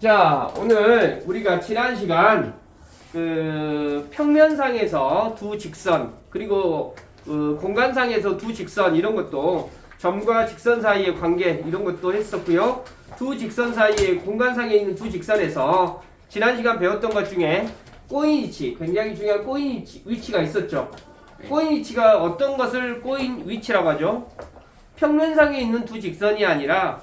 자, 오늘 우리가 지난 시간 평면상에서 두 직선 그리고 공간상에서 두 직선 이런 것도 점과 직선 사이의 관계 이런 것도 했었고요. 두 직선 사이의 공간상에 있는 두 직선에서 지난 시간 배웠던 것 중에 꼬인 위치, 굉장히 중요한 꼬인 위치가 있었죠. 꼬인 위치가 어떤 것을 꼬인 위치라고 하죠? 평면상에 있는 두 직선이 아니라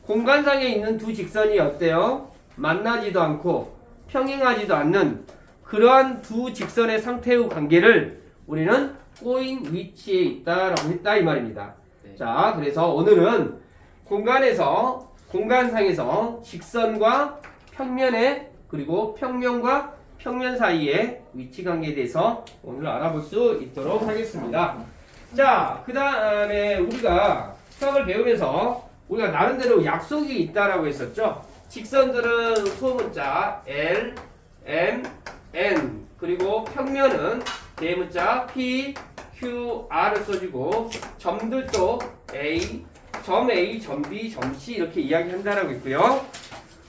공간상에 있는 두 직선이 어때요? 만나지도 않고 평행하지도 않는 그러한 두 직선의 상태의 관계를 우리는 꼬인 위치에 있다라고 했다 이 말입니다. 네. 자, 그래서 오늘은 공간상에서 직선과 평면의 그리고 평면과 평면 사이의 위치 관계에 대해서 오늘 알아볼 수 있도록 하겠습니다. 자, 그 다음에 우리가 수학을 배우면서 우리가 나름대로 약속이 있다라고 했었죠. 직선들은 소문자 L, M, N 그리고 평면은 대문자 P, Q, R을 써주고 점들도 A, 점 A, 점 B, 점 C 이렇게 이야기한다라고 했고요.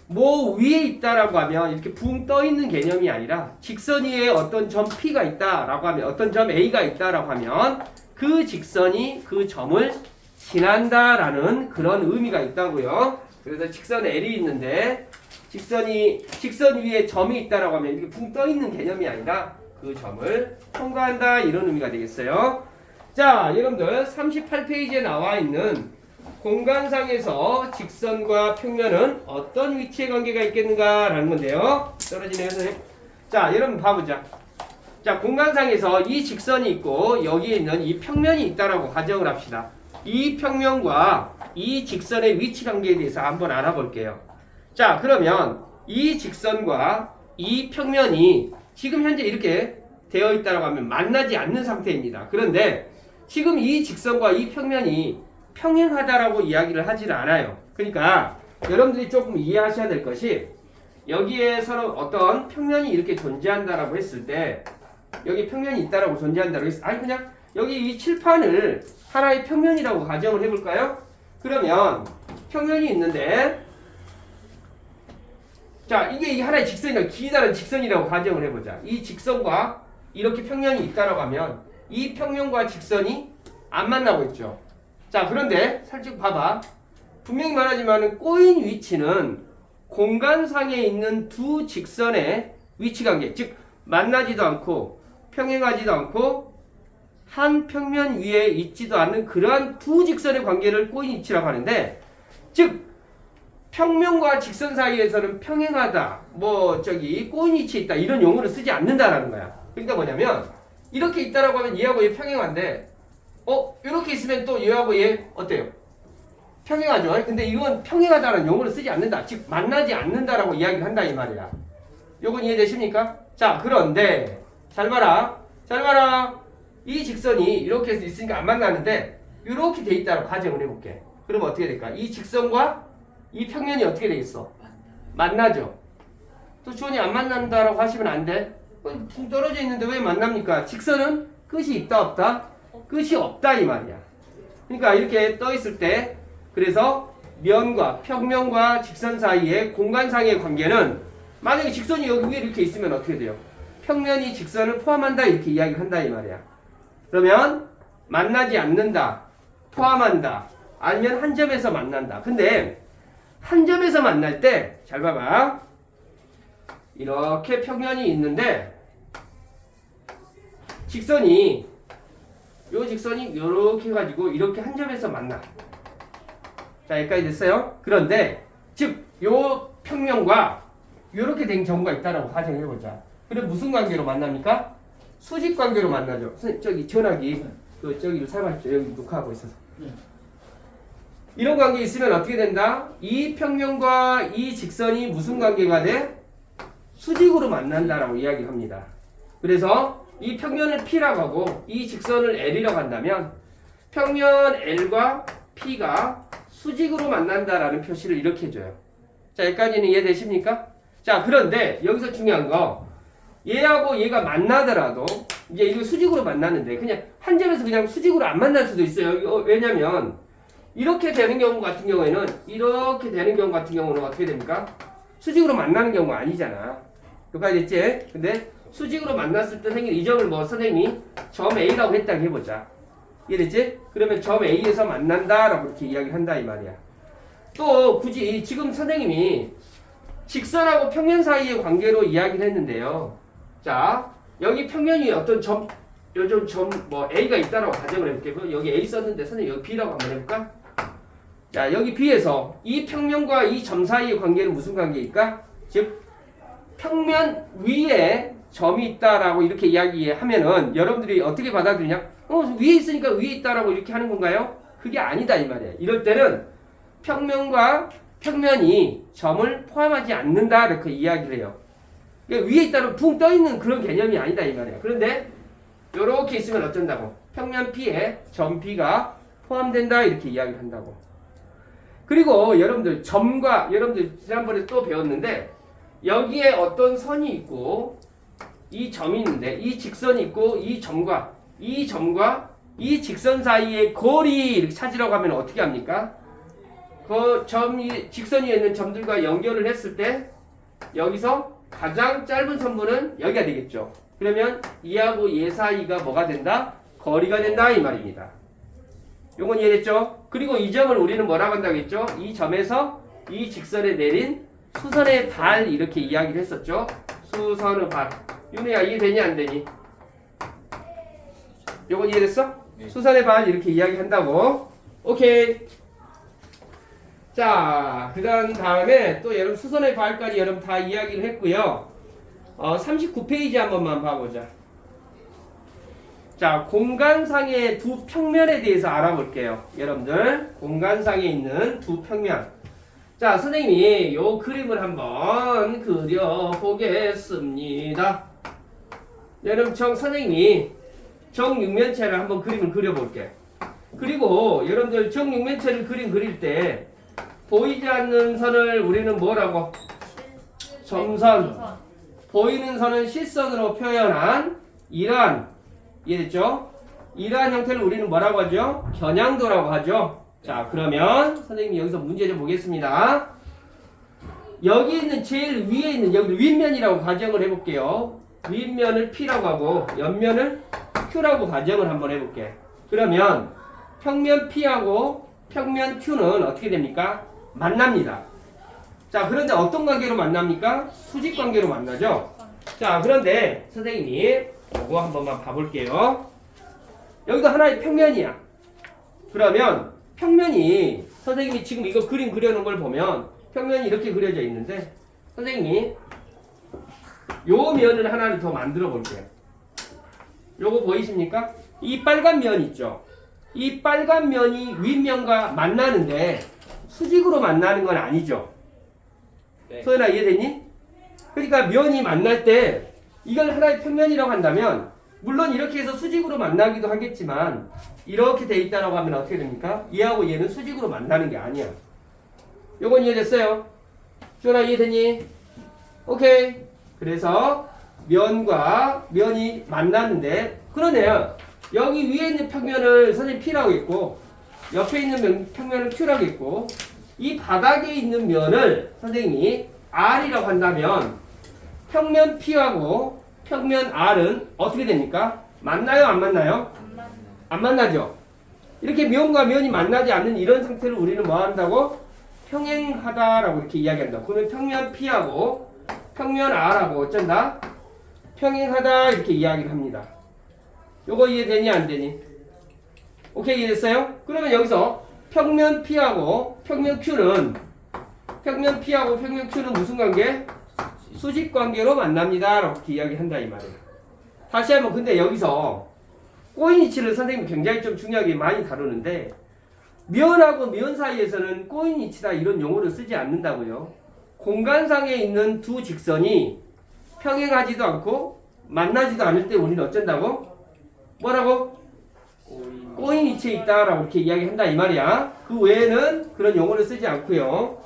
뭐 위에 있다라고 하면 이렇게 붕 떠 있는 개념이 아니라 직선 위에 어떤 점 P가 있다라고 하면 어떤 점 A가 있다라고 하면 그 직선이 그 점을 지난다라는 그런 의미가 있다고요. 그래서 직선 L이 있는데 직선 위에 점이 있다라고 하면 이렇게 붕 떠 있는 개념이 아니라 그 점을 통과한다 이런 의미가 되겠어요. 자, 여러분들 38페이지에 나와 있는 공간상에서 직선과 평면은 어떤 위치의 관계가 있겠는가라는 건데요. 떨어지네요, 선생님. 자, 여러분 봐보자. 자, 공간상에서 이 직선이 있고 여기에 있는 이 평면이 있다라고 가정을 합시다. 이 평면과 이 직선의 위치 관계에 대해서 한번 알아볼게요. 자, 그러면 이 직선과 이 평면이 지금 현재 이렇게 되어 있다라고 하면 만나지 않는 상태입니다. 그런데 지금 이 직선과 이 평면이 평행하다라고 이야기를 하지는 않아요. 그러니까 여러분들이 조금 이해하셔야 될 것이 여기에 서로 어떤 평면이 이렇게 존재한다라고 했을 때 여기 평면이 있다라고 존재한다라고 했을 때 아니 그냥 여기 이 칠판을 하나의 평면이라고 가정을 해볼까요? 그러면 평면이 있는데 자, 이게 하나의 직선이라고 기다란 직선이라고 가정을 해보자. 이 직선과 이렇게 평면이 있다라고 하면 이 평면과 직선이 안 만나고 있죠. 자, 그런데 살짝 봐봐. 분명히 말하지만 꼬인 위치는 공간상에 있는 두 직선의 위치 관계, 즉 만나지도 않고 평행하지도 않고 한 평면 위에 있지도 않는 그러한 두 직선의 관계를 꼬인 위치라고 하는데, 즉 평면과 직선 사이에서는 평행하다, 꼬인 위치에 있다 이런 용어를 쓰지 않는다라는 거야. 그러니까 뭐냐면 이렇게 있다라고 하면 얘하고 얘 평행한데 이렇게 있으면 또 얘하고 얘 어때요? 평행하죠. 근데 이건 평행하다는 용어를 쓰지 않는다. 즉 만나지 않는다라고 이야기를 한다 이 말이야. 요건 이해되십니까? 자, 그런데 잘 봐라. 이 직선이 이렇게 해서 있으니까 안 만나는데 이렇게 돼 있다고 가정을 해볼게. 그러면 어떻게 될까? 이 직선과 이 평면이 어떻게 되겠어? 만나죠. 또 주원이 안 만난다라고 하시면 안 돼. 붕 떨어져 있는데 왜 만납니까? 직선은 끝이 있다 없다? 끝이 없다 이 말이야. 그러니까 이렇게 떠 있을 때 그래서 면과 평면과 직선 사이의 공간상의 관계는 만약에 직선이 여기 위에 이렇게 있으면 어떻게 돼요? 평면이 직선을 포함한다 이렇게 이야기를 한다 이 말이야. 그러면 만나지 않는다, 포함한다, 아니면 한 점에서 만난다. 근데 한 점에서 만날 때 잘 봐봐. 이렇게 평면이 있는데 직선이 이렇게 해가지고 이렇게 한 점에서 만나. 자, 여기까지 됐어요? 그런데 즉 요 평면과 이렇게 된 경우가 있다라고 가정해보자. 그럼 무슨 관계로 만납니까? 수직 관계로 만나죠. 저기 전화기 저기를 사용하십시오. 여기 녹화하고 있어서. 이런 관계 있으면 어떻게 된다? 이 평면과 이 직선이 무슨 관계가 돼? 수직으로 만난다라고 이야기합니다. 그래서 이 평면을 P라고 하고 이 직선을 L이라고 한다면 평면 L과 P가 수직으로 만난다라는 표시를 이렇게 해줘요. 자, 여기까지는 이해되십니까? 자, 그런데 여기서 중요한 거 얘하고 얘가 만나더라도 이제 이거 수직으로 만나는데 그냥 한 점에서 그냥 수직으로 안 만날 수도 있어요. 왜냐면 이렇게 되는 경우 같은 경우에는 어떻게 됩니까? 수직으로 만나는 경우가 아니잖아. 여기까지 됐지? 근데 수직으로 만났을 때 생긴 이 점을 뭐 선생님이 점 A라고 했다고 해보자. 이해됐지? 그러면 점 A에서 만난다라고 이렇게 이야기를 한다 이 말이야. 또 굳이 지금 선생님이 직선하고 평면 사이의 관계로 이야기를 했는데요. 자, 여기 평면이 어떤 요즘 뭐 A가 있다라고 가정을 해볼게요. 여기 A 썼는데 선생님 여기 B라고 한번 해볼까? 자, 여기 B에서 이 평면과 이 점 사이의 관계는 무슨 관계일까? 즉 평면 위에 점이 있다라고 이렇게 이야기하면은 여러분들이 어떻게 받아들이냐? 위에 있으니까 위에 있다라고 이렇게 하는 건가요? 그게 아니다 이 말이에요. 이럴 때는 평면과 평면이 점을 포함하지 않는다 이렇게 이야기를 해요. 그러니까 위에 있다는 붕 떠있는 그런 개념이 아니다 이 말이에요. 그런데 이렇게 있으면 어쩐다고? 평면 P에 점 P가 포함된다 이렇게 이야기를 한다고. 그리고 여러분들 점과 여러분들 지난번에 또 배웠는데 여기에 어떤 선이 있고 이 점이 있는데 이 직선이 있고 이 점과 이 직선 사이의 거리 이렇게 찾으려고 하면 어떻게 합니까? 그 점이 직선 위에 있는 점들과 연결을 했을 때 여기서 가장 짧은 선분은 여기가 되겠죠. 그러면 이하고 얘 사이가 뭐가 된다? 거리가 된다 이 말입니다. 요건 이해됐죠? 그리고 이 점을 우리는 뭐라고 한다고 했죠? 이 점에서 이 직선에 내린 수선의 발 이렇게 이야기를 했었죠. 수선의 발. 윤혜야 이해되니 안 되니? 요건 이해됐어? 네. 수선의 발 이렇게 이야기한다고. 오케이. 자, 그 다음에 또 여러분 수선의 발까지 여러분 다 이야기를 했고요. 39페이지 한 번만 봐보자. 자, 공간상의 두 평면에 대해서 알아볼게요. 여러분들 공간상에 있는 두 평면. 자, 선생님이 요 그림을 한번 그려보겠습니다. 여러분 선생님이 정육면체를 한번 그림을 그려볼게. 그리고 여러분들 정육면체를 그릴 때 보이지 않는 선을 우리는 뭐라고? 점선. 보이는 선은 실선으로 표현한 이러한, 이해됐죠? 이러한 형태를 우리는 뭐라고 하죠? 겨냥도라고 하죠. 자, 그러면 선생님이 여기서 문제 좀 보겠습니다. 여기 있는 제일 위에 있는 여기 윗면이라고 가정을 해볼게요. 윗면을 P라고 하고 옆면을 Q라고 가정을 한번 해볼게. 그러면 평면 P하고 평면 Q는 어떻게 됩니까? 만납니다. 자, 그런데 어떤 관계로 만납니까? 수직 관계로 만나죠. 자, 그런데 선생님이 이거 한 번만 봐볼게요. 여기도 하나의 평면이야. 그러면 평면이 선생님이 지금 이거 그림 그려놓은 걸 보면 평면이 이렇게 그려져 있는데 선생님이 요 면을 하나를 더 만들어 볼게요. 요거 보이십니까? 이 빨간 면 있죠? 이 빨간 면이 윗면과 만나는데 수직으로 만나는 건 아니죠. 네. 소연아 이해됐니? 그러니까 면이 만날 때 이걸 하나의 평면이라고 한다면 물론 이렇게 해서 수직으로 만나기도 하겠지만 이렇게 돼 있다라고 하면 어떻게 됩니까? 얘하고 얘는 수직으로 만나는 게 아니야. 요건 이해됐어요? 소연아 이해됐니? 오케이. 그래서 면과 면이 만났는데 그러네요. 여기 위에 있는 평면을 선생님 P라고 했고 옆에 있는 평면을 Q라고 했고 이 바닥에 있는 면을 선생님이 R이라고 한다면 평면 P하고 평면 R은 어떻게 됩니까? 만나요? 안 만나요? 안 만나죠? 이렇게 면과 면이 만나지 않는 이런 상태를 우리는 뭐 한다고? 평행하다라고 이렇게 이야기한다. 그러면 평면 P하고 평면 R하고 어쩐다? 평행하다 이렇게 이야기를 합니다. 요거 이해되니 안 되니? 오케이 이해됐어요? 그러면 여기서 평면 P하고 평면 Q는 무슨 관계? 수직 관계로 만납니다 라고 이렇게 이야기한다 이 말이에요. 다시 한번 근데 여기서 꼬인 위치를 선생님이 굉장히 좀 중요하게 많이 다루는데 면하고 면 사이에서는 꼬인 위치다 이런 용어를 쓰지 않는다고요. 공간상에 있는 두 직선이 평행하지도 않고 만나지도 않을 때 우리는 어쩐다고? 뭐라고? 꼬인 위치에 있다라고 이렇게 이야기한다 이 말이야. 그 외에는 그런 용어를 쓰지 않고요.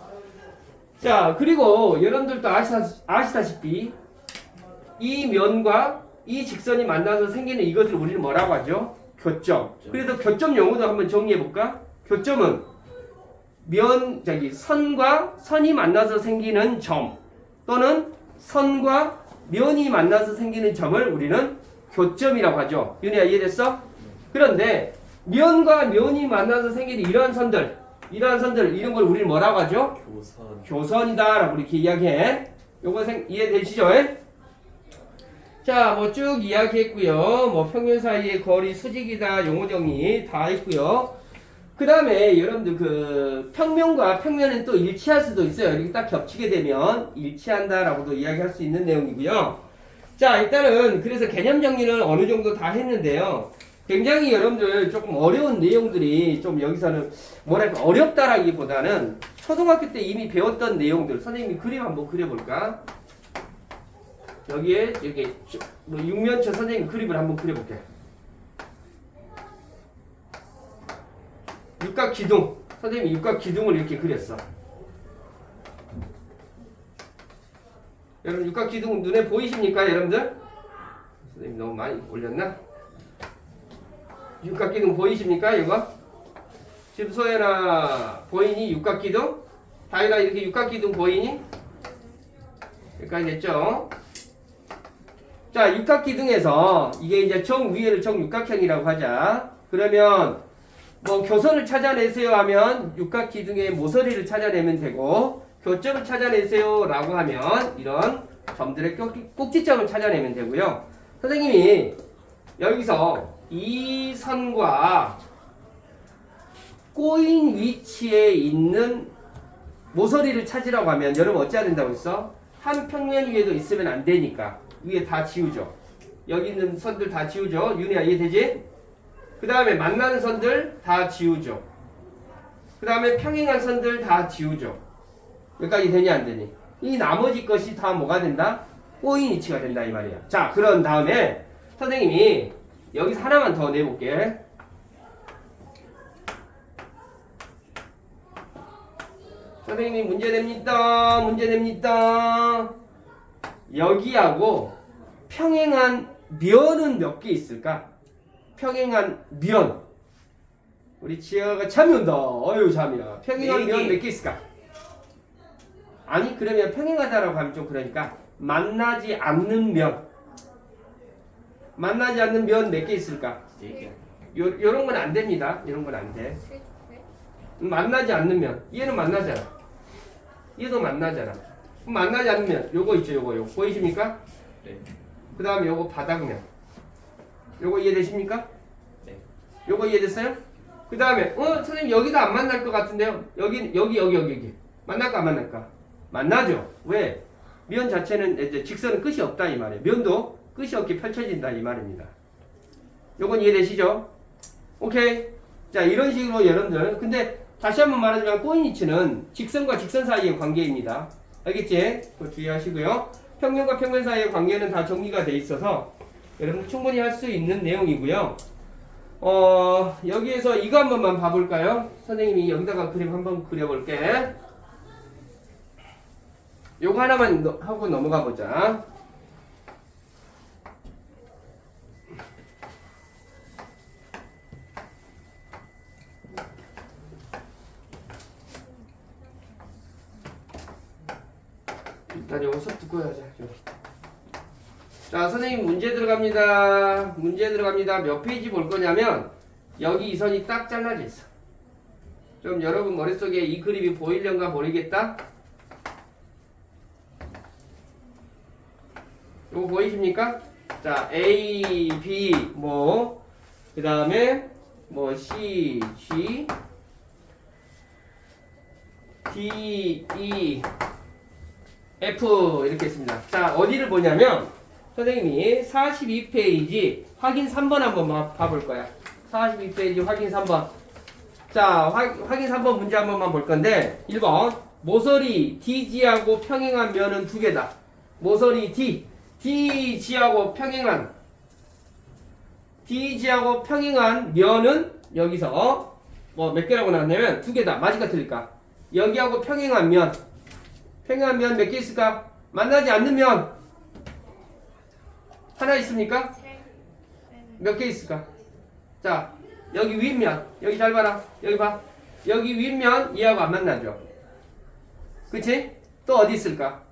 자, 그리고 여러분들도 아시다시피 이 면과 이 직선이 만나서 생기는 이것을 우리는 뭐라고 하죠? 교점. 그래서 교점 용어도 한번 정리해 볼까? 교점은 선과 선이 만나서 생기는 점. 또는 선과 면이 만나서 생기는 점을 우리는 교점이라고 하죠. 윤희야 이해됐어? 그런데 면과 면이 만나서 생기는 이러한 선들 이런 걸 우리는 뭐라고 하죠? 교선이다 라고 이렇게 이야기해. 요거 이해되시죠? 자, 뭐 쭉 이야기했고요. 뭐 평면 사이의 거리 수직이다 용어 정리 다 했고요. 그 다음에 여러분들 그 평면과 평면은 또 일치할 수도 있어요. 이렇게 딱 겹치게 되면 일치한다라고도 이야기할 수 있는 내용이고요. 자, 일단은 그래서 개념 정리는 어느 정도 다 했는데요. 굉장히 여러분들 조금 어려운 내용들이 좀 여기서는 뭐랄까 어렵다라기보다는 초등학교 때 이미 배웠던 내용들 선생님이 그림 한번 그려볼까? 여기에 여기 뭐 육면체 선생님 그림을 한번 그려볼게요. 육각 기둥 선생님이 육각 기둥을 이렇게 그렸어. 여러분 육각 기둥 눈에 보이십니까 여러분들? 선생님 너무 많이 올렸나? 육각 기둥 보이십니까 이거? 지금 소연아 보이니 육각 기둥? 다이가 이렇게 육각 기둥 보이니? 여기까지 됐죠? 자, 육각기둥에서 이게 이제 정위를 정육각형이라고 하자. 그러면 뭐 교선을 찾아내세요 하면 육각기둥의 모서리를 찾아내면 되고 교점을 찾아내세요 라고 하면 이런 점들의 꼭지점을 찾아내면 되고요. 선생님이 여기서 이 선과 꼬인 위치에 있는 모서리를 찾으라고 하면 여러분 어찌해야 된다고 했어? 한 평면 위에도 있으면 안 되니까 위에 다 지우죠. 여기 있는 선들 다 지우죠. 윤희야 이해되지? 그 다음에 만나는 선들 다 지우죠. 그 다음에 평행한 선들 다 지우죠. 여기까지 되니 안 되니? 이 나머지 것이 다 뭐가 된다? 꼬인 위치가 된다 이 말이야. 자, 그런 다음에 선생님이 여기서 하나만 더 내볼게. 선생님이 문제 냅니다. 문제 냅니다. 여기하고 평행한 면은 몇 개 있을까? 평행한 면. 우리 지혜가 잠이 온다. 어휴 잠이야. 평행한 면 몇 개 있을까? 아니 그러면 평행하다라고 하면 좀 그러니까 만나지 않는 면. 만나지 않는 면 몇 개 있을까? 요런 건 안 됩니다. 이런 건 안 돼. 만나지 않는 면. 얘는 만나잖아. 얘도 만나잖아. 그럼 만나지 않는 면. 요거 있죠. 요거 보이십니까? 네. 그 다음에 요거 바닥면. 요거 이해되십니까? 네. 요거 이해됐어요? 그 다음에 선생님 여기도 안 만날 것 같은데요. 여기 만날까 안 만날까? 만나죠. 왜? 면 자체는 이제 직선은 끝이 없다 이 말이에요. 면도 끝이 없게 펼쳐진다 이 말입니다. 요건 이해되시죠? 오케이. 자 이런 식으로 여러분들 근데 다시 한번 말하자면 꼬인 위치는 직선과 직선 사이의 관계입니다. 알겠지? 그거 주의하시고요. 평면과 평면 사이의 관계는 다 정리가 돼 있어서 여러분 충분히 할 수 있는 내용이고요. 여기에서 이거 한 번만 봐볼까요? 선생님이 여기다가 그림 한번 그려볼게. 요거 하나만 하고 넘어가 보자. 일단 요거 수업 듣고 하자. 자, 선생님 문제 들어갑니다. 문제 들어갑니다. 몇 페이지 볼 거냐면 여기 이 선이 딱 잘라져 있어. 좀 여러분 머릿속에 이 그림이 보이려는가 모르겠다. 이거 보이십니까? 자, A, B 뭐 그 다음에 뭐 C, G, D, E, F 이렇게 있습니다. 자, 어디를 보냐면 선생님이 42페이지 확인 3번 한번 봐볼 거야. 42페이지 확인 3번. 자, 확인 3번 문제 한 번만 볼 건데 1번 모서리 DG하고 평행한 면은 두 개다. 모서리 DG하고 평행한 면은 여기서 뭐 몇 개라고 나왔냐면 두 개다. 맞을까 틀릴까? 여기하고 평행한 면 몇 개 있을까? 만나지 않는 면 하나 있습니까? 몇 개 있을까? 자, 여기 윗면 여기 잘 봐라. 여기 봐. 여기 윗면 얘하고 안 만나죠. 그치? 또 어디 있을까?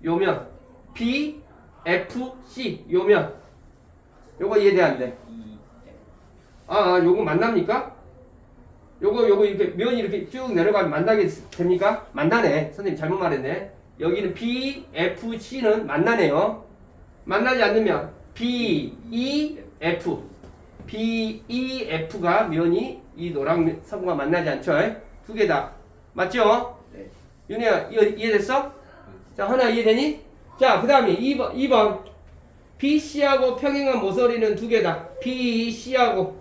요면 B, F, C 요면 요거 이해돼 안 돼? 요거 만납니까? 요거 이렇게 면이 이렇게 쭉 내려가면 만나게 됩니까? 만나네. 선생님 잘못 말했네. 여기는 B, F, C는 만나네요. 만나지 않으면 B, E, F. B, E, F가 면이 이 노랑 선과 만나지 않죠? 두 개 다. 맞죠? 네. 윤희야 이해됐어? 자, 하나 이해되니? 자, 그 다음에 2번. BC하고 평행한 모서리는 두 개다. BC하고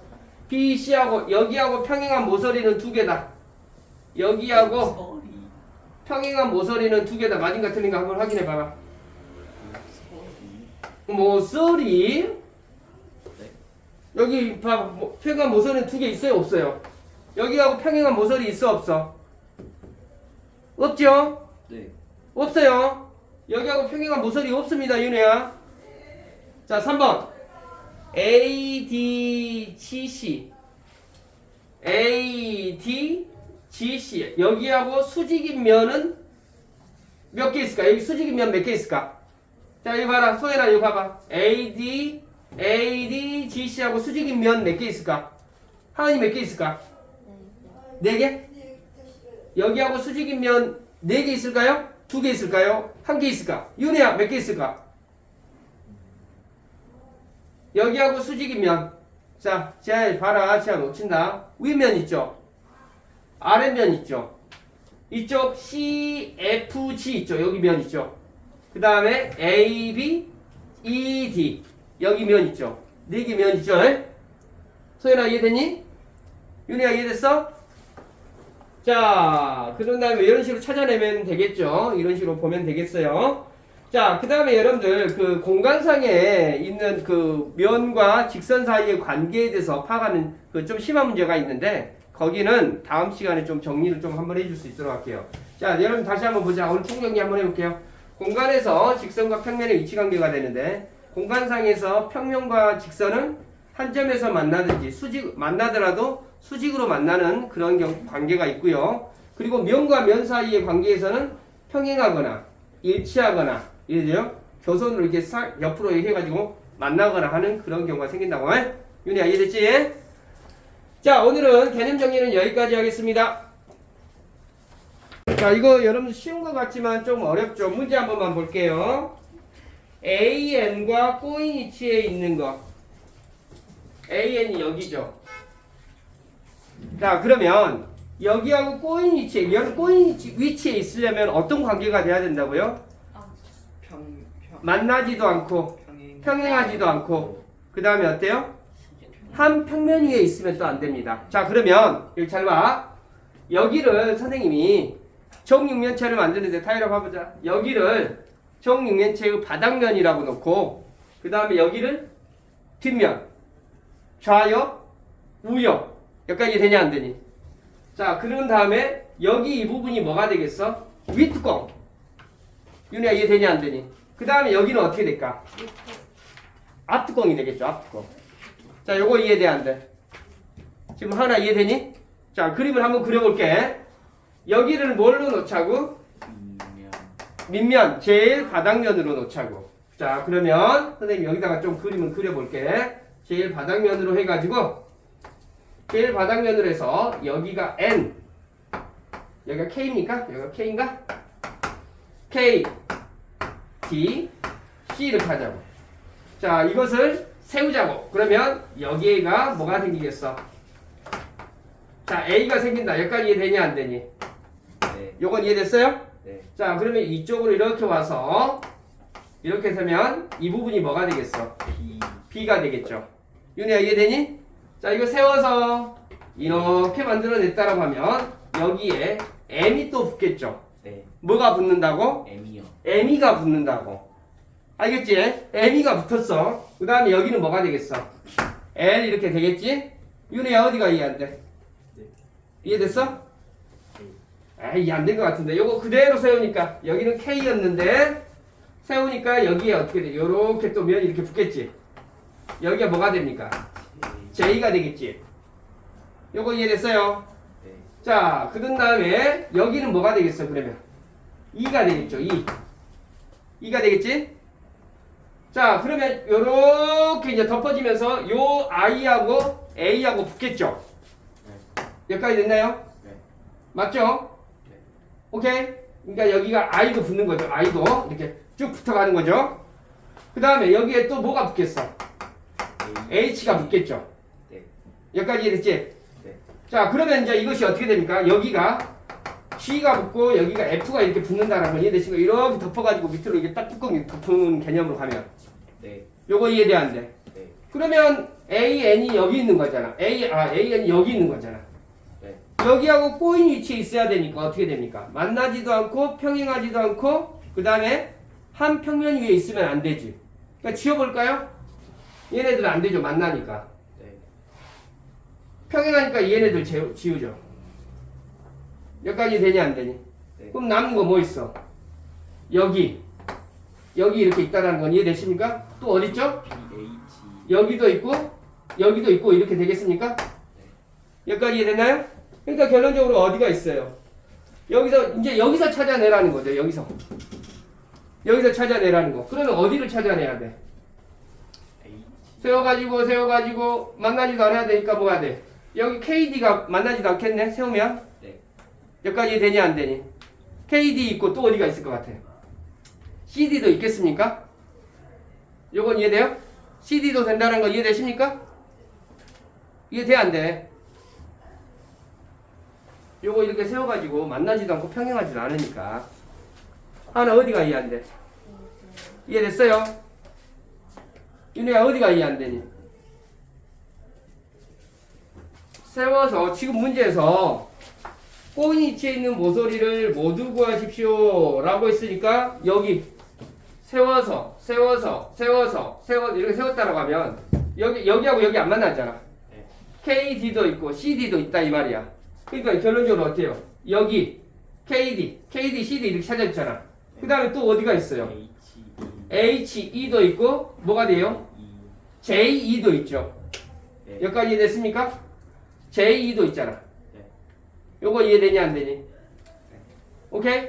여기하고 평행한 모서리는 두 개다. 여기하고 평행한 모서리는 두 개다. 맞은가 틀린가 한번 확인해 봐봐. 모서리 여기 봐. 평행한 모서리는 두 개 있어요 없어요? 여기하고 평행한 모서리 있어 없어? 없죠? 네. 없어요. 여기하고 평행한 모서리 없습니다 윤혜야. 자 3번 ADGC ADGC 여기하고 수직인 면은 몇 개 있을까? 여기 수직인 면 몇 개 있을까? 자 여기 봐라. 소연아 여기 봐봐. ADGC하고 수직인 면 몇 개 있을까? 하은이 몇 개 있을까? 4개? 여기하고 수직인 면 4개 있을까요? 2개 있을까요? 1개 있을까? 윤혜야 몇 개 있을까? 여기하고 수직인 면. 자, 잘 봐라. 제가 놓친다. 위면 있죠? 아래면 있죠? 이쪽 CFG 있죠? 여기 면 있죠? 그 다음에 AB, ED. 여기 면 있죠? 4개 면 있죠? 소연아 이해됐니? 윤혜야 이해됐어? 자, 그런 다음에 이런 식으로 찾아내면 되겠죠? 이런 식으로 보면 되겠어요? 자, 그 다음에 여러분들 그 공간상에 있는 그 면과 직선 사이의 관계에 대해서 파악하는 그 좀 심한 문제가 있는데 거기는 다음 시간에 좀 정리를 좀 한번 해줄 수 있도록 할게요. 자, 여러분 다시 한번 보자. 오늘 총정리 한번 해볼게요. 공간에서 직선과 평면의 위치 관계가 되는데 공간상에서 평면과 직선은 한 점에서 만나든지 만나더라도 수직으로 만나는 그런 관계가 있고요. 그리고 면과 면 사이의 관계에서는 평행하거나 일치하거나 이래요. 교선으로 이렇게 옆으로 해가지고 만나거나 하는 그런 경우가 생긴다고. 윤희야 이해됐지? 자, 오늘은 개념 정리는 여기까지 하겠습니다. 자, 이거 여러분 쉬운 것 같지만 좀 어렵죠. 문제 한 번만 볼게요. AN과 꼬인 위치에 있는 거. AN이 여기죠. 자, 그러면 여기하고 꼬인 위치에, 꼬인 위치에 있으려면 어떤 관계가 돼야 된다고요? 만나지도 않고 평행하지도 않고 그 다음에 어때요? 한 평면 위에 있으면 또 안 됩니다. 자, 그러면 여기 잘 봐. 여기를 선생님이 정육면체를 만드는데 타이로 봐보자. 여기를 정육면체의 바닥면이라고 놓고 그 다음에 여기를 뒷면 좌옆 우옆 여기까지 되냐 안 되니? 자, 그런 다음에 여기 이 부분이 뭐가 되겠어? 윗뚜껑. 윤희야 이해되냐 안 되니? 그 다음에 여기는 어떻게 될까? 앞뚜껑이 되겠죠. 앞뚜껑. 자, 요거 이해돼 안 돼? 지금 하나 이해되니? 자, 그림을 한번 그려볼게. 여기를 뭘로 놓자고? 밑면 제일 바닥면으로 놓자고. 자, 그러면 선생님 여기다가 좀 그림을 그려볼게. 제일 바닥면으로 해가지고 제일 바닥면으로 해서 여기가 N 여기가 K입니까? 여기가 K인가? K D C 이렇게 하자고. 자, 이것을 세우자고. 그러면 여기가 뭐가 생기겠어? 자, A가 생긴다. 여기까지 이해되냐 안 되니? 네. 요건 이해됐어요? 네. 자, 그러면 이쪽으로 이렇게 와서 이렇게 세면 이 부분이 뭐가 되겠어? B가 되겠죠. 윤희야 이해되니? 자, 이거 세워서 이렇게 만들어냈다라고 하면 여기에 M이 또 붙겠죠. 네. 뭐가 붙는다고? M이요. M이가 붙는다고. 알겠지? M이가 붙었어. 그 다음에 여기는 뭐가 되겠어? L 이렇게 되겠지? 윤희야 어디가 이해 안 돼? 네. 이해됐어? 에이, 이해 안 된 것 같은데. 요거 그대로 세우니까 여기는 K였는데 세우니까 여기에 어떻게 돼? 요렇게 또 면이 이렇게 붙겠지? 여기가 뭐가 됩니까? J가 되겠지? 요거 이해됐어요? 네. 자, 그런 다음에 여기는 뭐가 되겠어 그러면? 2가 되겠죠. 2. 2가 되겠지? 자, 그러면 요렇게 이제 덮어지면서 요 I하고 A하고 붙겠죠? 여기까지 됐나요? 네. 맞죠? 네. 오케이? 그러니까 여기가 I도 붙는 거죠. I도 이렇게 쭉 붙어가는 거죠. 그 다음에 여기에 또 뭐가 붙겠어? H가 붙겠죠. 네. 여기까지 이해됐지? 네. 자, 그러면 이제 이것이 어떻게 됩니까? 여기가 G가 붙고 여기가 F가 이렇게 붙는다는 걸 이해되시고 이렇게 덮어가지고 밑으로 이게 딱 뚜껑이 덮은 개념으로 가면 네. 요거 이해돼 안 돼? 네. 그러면 AN이 여기 있는 거잖아. AN이 여기 있는 거잖아. 네. 여기하고 꼬인 위치에 있어야 되니까 어떻게 됩니까? 만나지도 않고 평행하지도 않고 그 다음에 한 평면 위에 있으면 안 되지. 그러니까 지워볼까요? 얘네들은 안 되죠. 만나니까. 네. 평행하니까 얘네들 지우죠. 여기까지 되냐 안 되니? 네. 그럼 남은 거 뭐 있어? 여기 이렇게 있다는 건 이해되십니까? 또 어디 있죠? BH. 여기도 있고 이렇게 되겠습니까? 여기까지 이해됐나요? 그러니까 결론적으로 어디가 있어요? 여기서 찾아내라는 거죠. 여기서 찾아내라는 거. 그러면 어디를 찾아내야 돼? H. 세워가지고 만나지도 않아야 되니까 뭐가 돼? 여기 KD가 만나지도 않겠네? 세우면? 네. 여기까지 되냐 안 되니? KD 있고 또 어디가 있을 것 같아? CD도 있겠습니까? 요건 이해돼요? CD도 된다는 거 이해되십니까? 이해돼 안 돼? 요거 이렇게 세워가지고 만나지도 않고 평행하지도 않으니까 하나 어디가 이해 안 돼? 이해됐어요? 윤혜야 어디가 이해 안 되니? 세워서 지금 문제에서 꼬인 위치에 있는 모서리를 모두 구하십시오 라고 했으니까 여기 세워서 이렇게 세웠다라고 하면 여기하고 여기 안 만나잖아. 네. KD도 있고 CD도 있다 이 말이야. 그러니까 결론적으로 어때요? 여기 KD, CD 이렇게 찾아있잖아. 그 다음에 또 어디가 있어요? HE도 있고 뭐가 돼요? JE도 있죠. 네. 여기까지 이해됐습니까? JE도 있잖아. 네. 요거 이해되냐 안 되니? 오케이?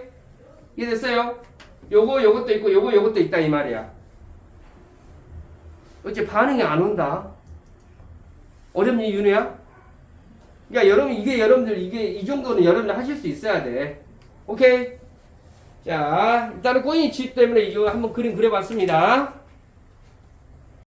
이해됐어요? 요것도 있고 요것도 있다 이 말이야. 어째 반응이 안 온다. 어렵니 윤우야? 그러니까 여러분들 이 정도는 여러분들 하실 수 있어야 돼. 오케이? 자, 일단은 꼬인 위치 때문에 이거 한번 그림 그려봤습니다.